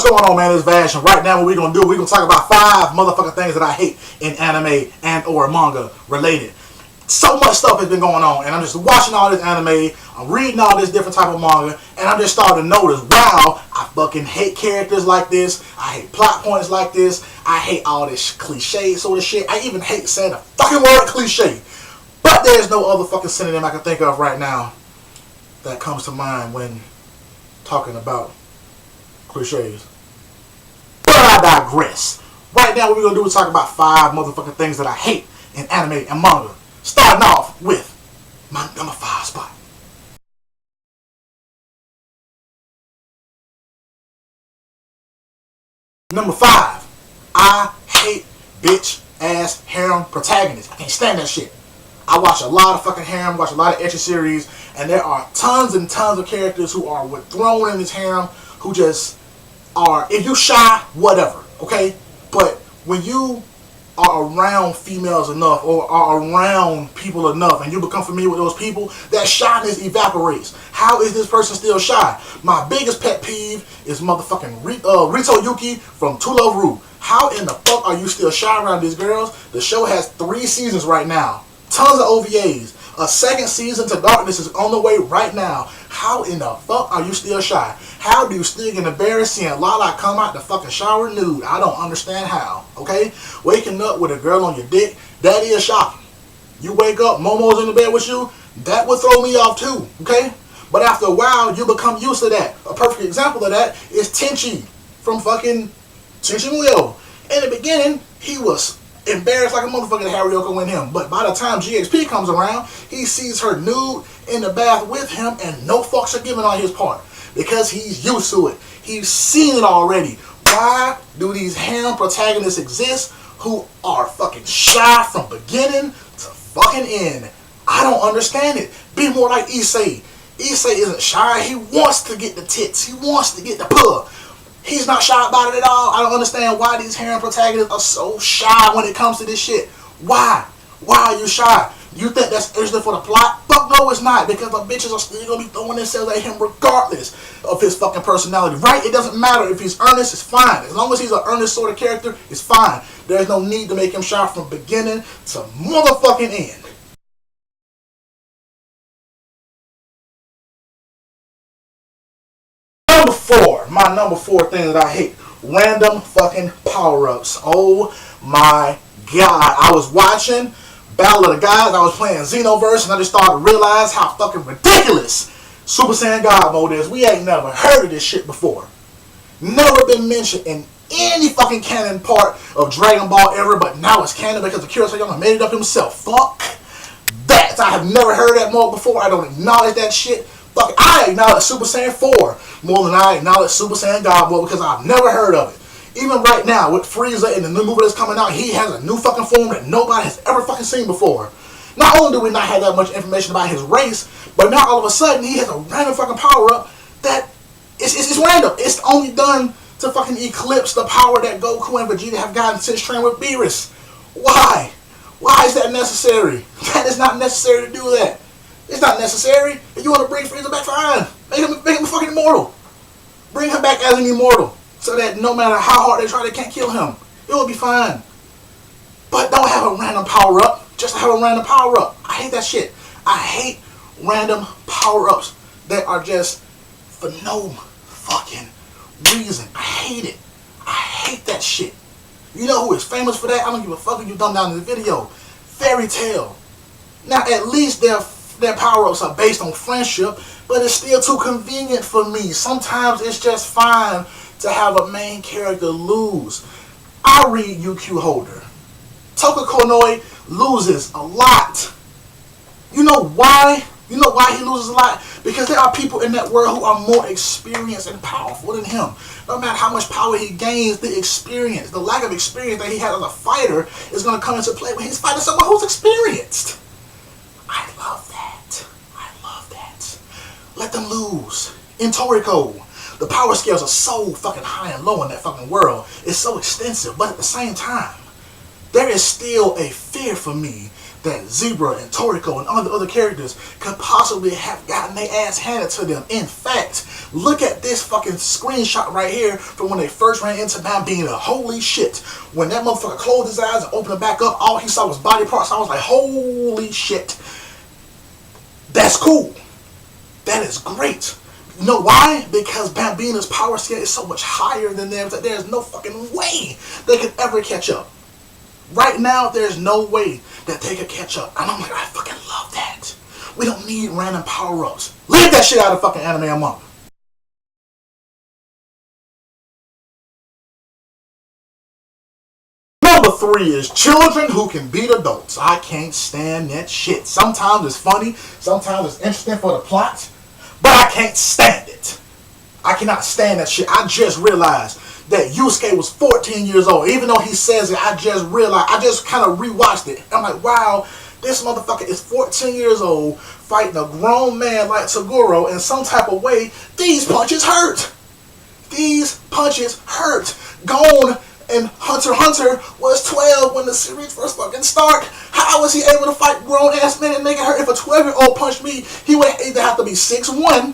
What's going on, man? It's Vash, and right now what we're going to do, we're going to talk about 5 motherfucking things that I hate in anime and or manga related. So much stuff has been going on, and I'm just watching all this anime, I'm reading all this different type of manga, and I'm just starting to notice, wow, I fucking hate characters like this, I hate plot points like this, I hate all this cliche sort of shit, I even hate saying the fucking word cliche. But there's no other fucking synonym I can think of right now that comes to mind when talking about cliches. But I digress. Right now what we're going to do is talk about 5 motherfucking things that I hate in anime and manga. Starting off with my number 5 spot. Number 5. I hate bitch ass harem protagonists. I can't stand that shit. I watch a lot of fucking harem, watch a lot of ecchi series, and there are tons and tons of characters who are thrown in this harem who just are, if you shy, whatever, okay? But when you are around females enough or are around people enough and you become familiar with those people, that shyness evaporates. How is this person still shy? My biggest pet peeve is motherfucking Rito Yuki from To Love Ru. How in the fuck are you still shy around these girls? The show has 3 seasons right now. Tons of OVAs. A 2nd season to Darkness is on the way right now. How in the fuck are you still shy? How do you still get embarrassed seeing Lala come out the fucking shower nude? I don't understand how, okay? Waking up with a girl on your dick, that is shocking. You wake up, Momo's in the bed with you, that would throw me off too, okay? But after a while, you become used to that. A perfect example of that is Tenchi from fucking Tenchi Muyo. In the beginning, he was embarrassed like a motherfucker that Harryoko went him. But by the time GXP comes around, he sees her nude in the bath with him and no fucks are given on his part. Because he's used to it. He's seen it already. Why do these harem protagonists exist who are fucking shy from beginning to fucking end? I don't understand it. Be more like Issei. Issei isn't shy. He wants to get the tits. He wants to get the pull. He's not shy about it at all. I don't understand why these harem protagonists are so shy when it comes to this shit. Why? Why are you shy? You think that's interesting for the plot? Fuck no, it's not. Because the bitches are still going to be throwing themselves at him regardless of his fucking personality. Right? It doesn't matter. If he's earnest, it's fine. As long as he's an earnest sort of character, it's fine. There's no need to make him shy from beginning to motherfucking end. Number 4. My number 4 thing that I hate. Random fucking power-ups. Oh my god. I was watching Battle of the Gods, I was playing Xenoverse, and I just started to realize how fucking ridiculous Super Saiyan God mode is. We ain't never heard of this shit before. Never been mentioned in any fucking canon part of Dragon Ball ever, but now it's canon because Akira Toriyama made it up himself. Fuck that. I have never heard that mode before. I don't acknowledge that shit. Fuck, I acknowledge Super Saiyan 4 more than I acknowledge Super Saiyan God mode because I've never heard of it. Even right now, with Frieza in the new movie that's coming out, he has a new fucking form that nobody has ever fucking seen before. Not only do we not have that much information about his race, but now all of a sudden he has a random fucking power-up that it's random. It's only done to fucking eclipse the power that Goku and Vegeta have gotten since training with Beerus. Why? Why is that necessary? That is not necessary to do that. It's not necessary. If you want to bring Frieza back, fine. Make him fucking immortal. Bring him back as an immortal. So that no matter how hard they try, they can't kill him. It will be fine. But don't have a random power-up just to have a random power-up. I hate that shit. I hate random power-ups that are just for no fucking reason. I hate it. I hate that shit. You know who is famous for that? I don't give a fuck if you dumb down in the video. Fairy Tail. Now at least their power-ups are based on friendship, but it's still too convenient for me. Sometimes it's just fine to have a main character lose. I read UQ Holder. Toka Konoi loses a lot. You know why? You know why he loses a lot? Because there are people in that world who are more experienced and powerful than him. No matter how much power he gains, the experience, the lack of experience that he has as a fighter is going to come into play when he's fighting someone who's experienced. I love that. I love that. Let them lose. In Toriko, the power scales are so fucking high and low in that fucking world. It's so extensive, but at the same time, there is still a fear for me that Zebra and Toriko and all the other characters could possibly have gotten their ass handed to them. In fact, look at this fucking screenshot right here from when they first ran into Bambina. Holy shit. When that motherfucker closed his eyes and opened it back up, all he saw was body parts. I was like, holy shit. That's cool. That is great. You know why? Because Bambina's power scale is so much higher than theirs that there's no fucking way they could ever catch up. Right now, there's no way that they could catch up. And I'm like, I fucking love that. We don't need random power-ups. Leave that shit out of fucking anime and manga. Number 3 is children who can beat adults. I can't stand that shit. Sometimes it's funny. Sometimes it's interesting for the plot. But I can't stand it. I cannot stand that shit. I just realized that Yusuke was 14 years old. Even though he says it, I just realized, I just kind of rewatched it. I'm like, wow, this motherfucker is 14 years old, fighting a grown man like Toguro in some type of way. These punches hurt. These punches hurt. Gon and Hunter x Hunter was 12 when the series first fucking started. How was he able to fight grown ass men and make it hurt? If a 12-year-old punched me, he would either have to be 6'1",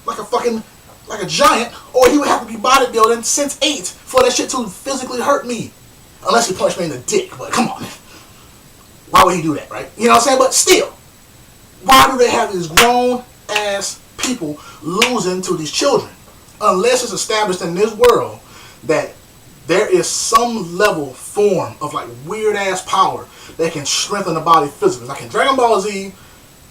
like a giant, or he would have to be bodybuilding since 8 for that shit to physically hurt me. Unless he punched me in the dick, but come on. Why would he do that, right? You know what I'm saying? But still, why do they have these grown ass people losing to these children? Unless it's established in this world that there is some level, form of like weird ass power that can strengthen the body physically. Like in Dragon Ball Z,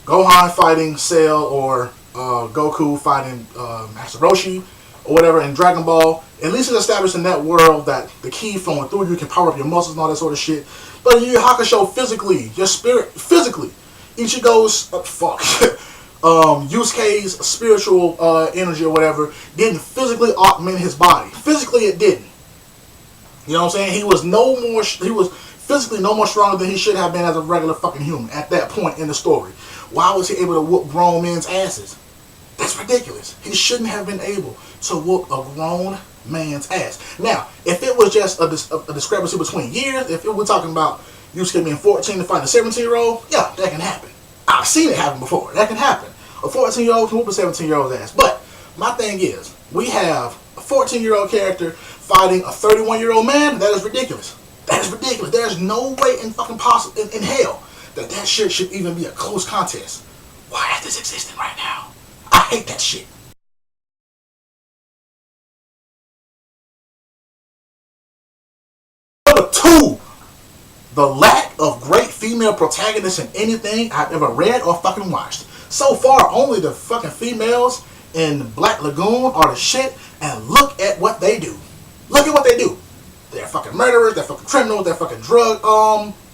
Gohan fighting Cell, or Goku fighting Master Roshi, or whatever in Dragon Ball. At least it's established in that world that the ki flowing through you can power up your muscles and all that sort of shit. But in Yu Yu Hakusho, physically, your spirit, physically, Ichigo's, Yusuke's spiritual energy or whatever didn't physically augment his body. Physically, it didn't. You know what I'm saying? He was physically no more stronger than he should have been as a regular fucking human at that point in the story. Why was he able to whoop grown men's asses? That's ridiculous. He shouldn't have been able to whoop a grown man's ass. Now, if it was just a discrepancy between years, if we're talking about Yusuke being 14 to fight a 17-year-old, yeah, that can happen. I've seen it happen before. That can happen. A 14-year-old can whoop a 17-year-old's ass. But my thing is, we have a 14-year-old character fighting a 31-year-old man. That is ridiculous. That is ridiculous. There's no way in fucking in hell that shit should even be a close contest. Why is this existing right now? I hate that shit. Number 2, the lack of great female protagonists in anything I've ever read or fucking watched. So far, only the fucking females in Black Lagoon are the shit, and look at what they do. Look at what they do. They're fucking murderers, they're fucking criminals, they're fucking drug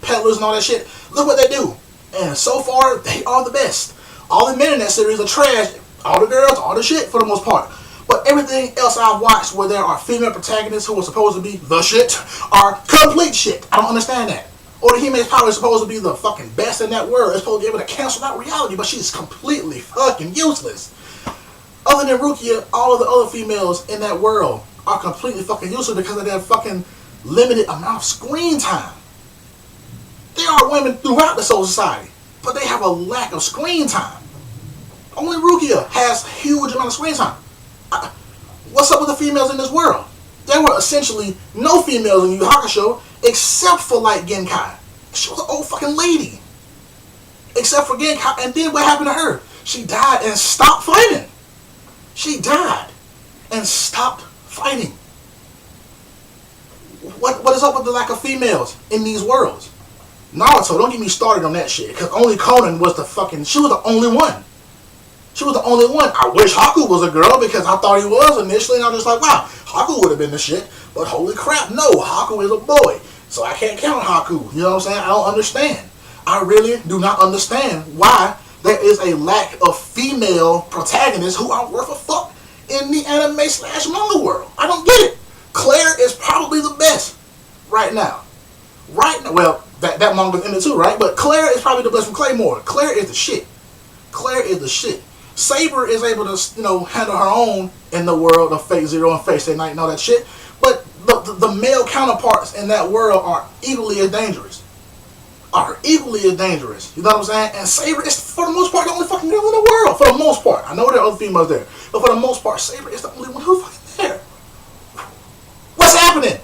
peddlers and all that shit. Look what they do. And so far, they are the best. All the men in that series are trash. All the girls, all the shit for the most part. But everything else I've watched where there are female protagonists who are supposed to be the shit are complete shit. I don't understand that. Or the Hime's power is supposed to be the fucking best in that world. It's supposed to be able to cancel out reality, but she's completely fucking useless. Other than Rukia, all of the other females in that world are completely fucking useless because of their fucking limited amount of screen time. There are women throughout the Soul Society, but they have a lack of screen time. Only Rukia has huge amount of screen time. What's up with the females in this world? There were essentially no females in Yu Yu Hakusho except for like Genkai. She was an old fucking lady. Except for Genkai. And then what happened to her? She died and stopped fighting. She died and stopped fighting. What is up with the lack of females in these worlds? Naruto, don't get me started on that shit. Because only Conan was the fucking... She was the only one. She was the only one. I wish Haku was a girl because I thought he was initially. And I was just like, wow, Haku would have been the shit. But holy crap, no. Haku is a boy. So I can't count Haku. You know what I'm saying? I don't understand. I really do not understand why there is a lack of female protagonists who are worth a fuck in the anime/manga world. I don't get it. Claire is probably the best right now. Right now, well, that manga's in it too, right? But Claire is probably the best from Claymore. Claire is the shit. Claire is the shit. Saber is able to, handle her own in the world of Fate Zero and Fate Stay Night and all that shit. But the male counterparts in that world are equally as dangerous. are equally as dangerous. You know what I'm saying? And Saber is, for the most part, the only fucking girl in the world. For the most part. I know there are other females there. But for the most part, Saber is the only one who's fucking there. What's happening?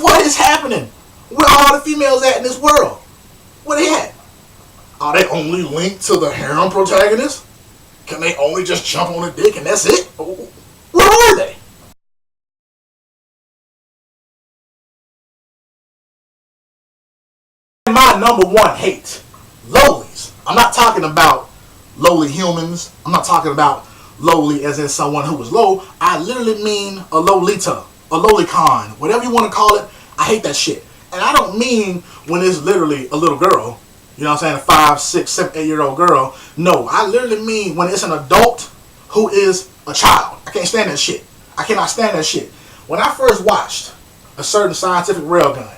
What is happening? Where are all the females at in this world? Where they at? Are they only linked to the harem protagonist? Can they only just jump on a dick and that's it? Where are they? My number one hate, lowlies. I'm not talking about lowly humans. I'm not talking about lowly as in someone who was low. I literally mean a lolita, a lolicon, whatever you want to call it. I hate that shit. And I don't mean when it's literally a little girl. You know what I'm saying? A 5, 6, 7, 8-year-old girl. No, I literally mean when it's an adult who is a child. I can't stand that shit. I cannot stand that shit. When I first watched a certain scientific railgun,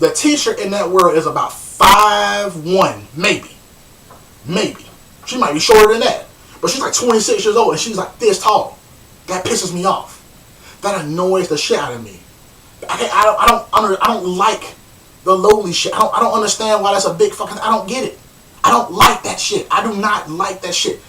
the teacher in that world is about 5'1", maybe. Maybe. She might be shorter than that. But she's like 26 years old and she's like this tall. That pisses me off. That annoys the shit out of me. I don't like the lowly shit. I don't understand why that's a big fucking... I don't get it. I don't like that shit. I do not like that shit.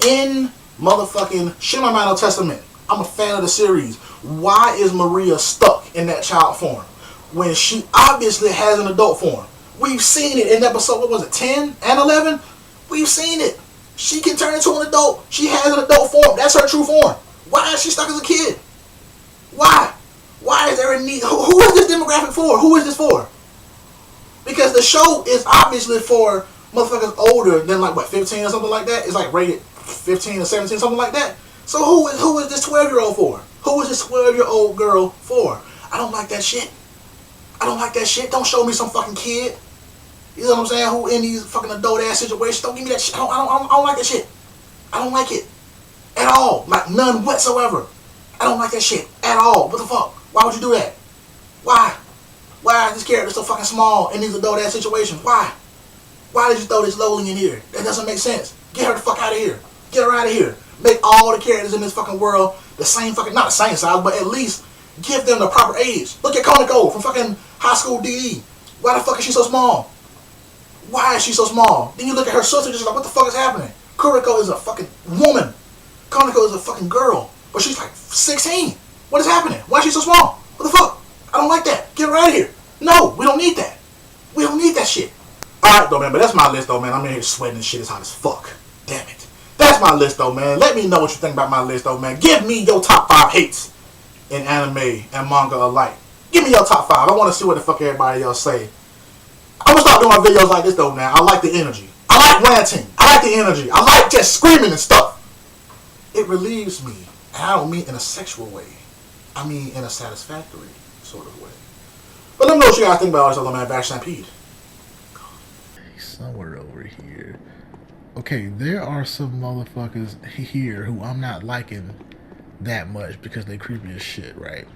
In motherfucking Shema Mano Testament, I'm a fan of the series. Why is Maria stuck in that child form when she obviously has an adult form? We've seen it in episode, what was it, 10 and 11? We've seen it. She can turn into an adult. She has an adult form. That's her true form. Why is she stuck as a kid? Why? Why is there a need? Who is this demographic for? Who is this for? Because the show is obviously for motherfuckers older than like, what, 15 or something like that? It's like rated 15 or 17, something like that. So who is this 12-year-old for? Who is this 12-year-old girl for? I don't like that shit. I don't like that shit. Don't show me some fucking kid. You know what I'm saying? Who in these fucking adult ass situations. Don't give me that shit. I don't like that shit. I don't like it. At all. Like none whatsoever. I don't like that shit. At all. What the fuck? Why would you do that? Why? Why is this character so fucking small in these adult ass situations? Why? Why did you throw this lowly in here? That doesn't make sense. Get her the fuck out of here. Get her out of here. Make all the characters in this fucking world the same fucking, not the same size, but at least give them the proper age. Look at Konako from fucking High School DE. Why the fuck is she so small? Why is she so small? Then you look at her sister just like, what the fuck is happening? Kuriko is a fucking woman. Konako is a fucking girl. But she's like 16. What is happening? Why is she so small? What the fuck? I don't like that. Get her out of here. No, we don't need that. We don't need that shit. Alright though, man, but that's my list though, man. I'm in here sweating and shit. It's hot as fuck. Damn it. That's my list though, man. Let me know what you think about my list though, man. Give me your top 5 hates in anime and manga alike. Give me your top 5. I want to see what the fuck everybody else say. I'm gonna start doing my videos like this though, man. I like the energy. I like ranting. I like the energy. I like just screaming and stuff. It relieves me. And I don't mean in a sexual way. I mean in a satisfactory sort of way. But let me know what you guys think about all this other man. Back Stampede. Somewhere over here. Okay, there are some motherfuckers here who I'm not liking that much because they creepy as shit, right?